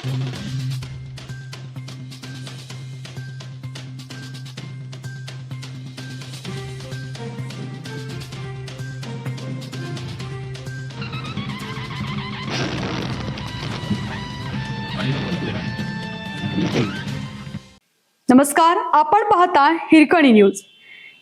नमस्कार, आपण पाहता हिरकणी न्यूज.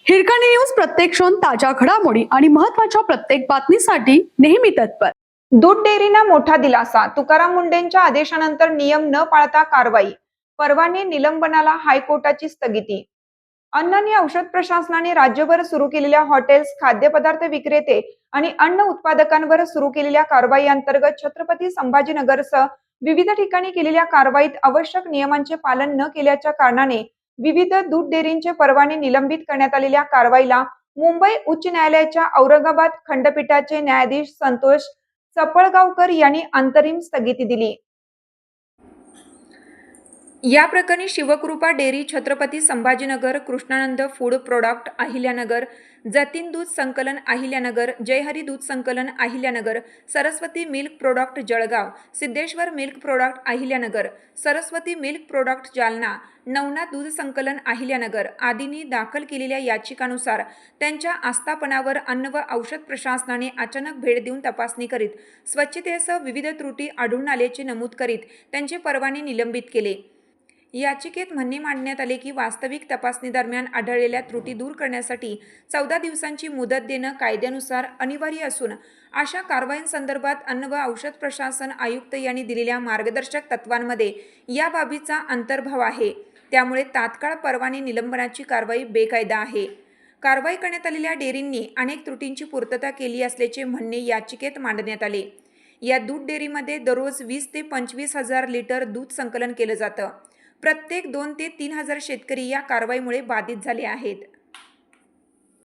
हिरकणी न्यूज प्रत्येक क्षण ताज्या घडामोडी आणि महत्त्वाच्या प्रत्येक बातमीसाठी नेहमी तत्पर. दूध डेअरींना मोठा दिलासा. तुकाराम मुंढेंच्या आदेशानंतर नियम न पाळता कारवाई. परवाने निलंबनाला हायकोर्टाची स्थगिती. अन्न आणि औषध प्रशासनाने राज्यभर सुरू केलेल्या हॉटेल्स, खाद्यपदार्थ विक्रेते आणि अन्न उत्पादकांवर सुरू केलेल्या कारवाई अंतर्गत छत्रपती संभाजीनगरसह विविध ठिकाणी केलेल्या कारवाईत आवश्यक नियमांचे पालन न केल्याच्या कारणाने विविध दूध डेअरींचे परवाने निलंबित करण्यात आलेल्या कारवाईला मुंबई उच्च न्यायालयाच्या औरंगाबाद खंडपीठाचे न्यायाधीश संतोष चपळगावकर यांनी अंतरिम स्थगिती दिली. या प्रकरणी Shivkrupa dairy, Chhatrapati Sambhajinagar, Krishnanand food product Ahilyanagar, Jatin दूध संकलन अहिल्यानगर, जयहरी दूध संकलन Ahilyanagar, Saraswati milk product Jalgaon, Siddheshwar milk product Ahilyanagar, Saraswati milk product Jalna, Navnath दूध संकलन अहिल्यानगर आदींनी दाखल केलेल्या याचिकानुसार त्यांच्या आस्थापनावर अन्न व औषध प्रशासनाने अचानक भेट देऊन तपासणी करीत स्वच्छतेसह विविध त्रुटी आढळून आल्याचे नमूद करीत त्यांचे परवाने निलंबित केले. याचिकेत म्हणणे मांडण्यात आले की वास्तविक तपासणीदरम्यान आढळलेल्या त्रुटी दूर करण्यासाठी 14 दिवसांची मुदत देणं कायद्यानुसार अनिवार्य असून अशा कारवाईंसंदर्भात अन्न व औषध प्रशासन आयुक्त यांनी दिलेल्या मार्गदर्शक तत्वांमध्ये या बाबीचा अंतर्भाव आहे. त्यामुळे तात्काळ परवाने निलंबनाची कारवाई बेकायदा आहे. कारवाई करण्यात आलेल्या डेअरींनी अनेक त्रुटींची पूर्तता केली असल्याचे म्हणणे याचिकेत मांडण्यात आले. या दूध डेअरीमध्ये दररोज 20 ते 25 हजार लिटर दूध संकलन केलं जातं. प्रत्येक 2 ते 3 हजार शेतकरी या कारवाईमुळे बाधित झाले आहेत.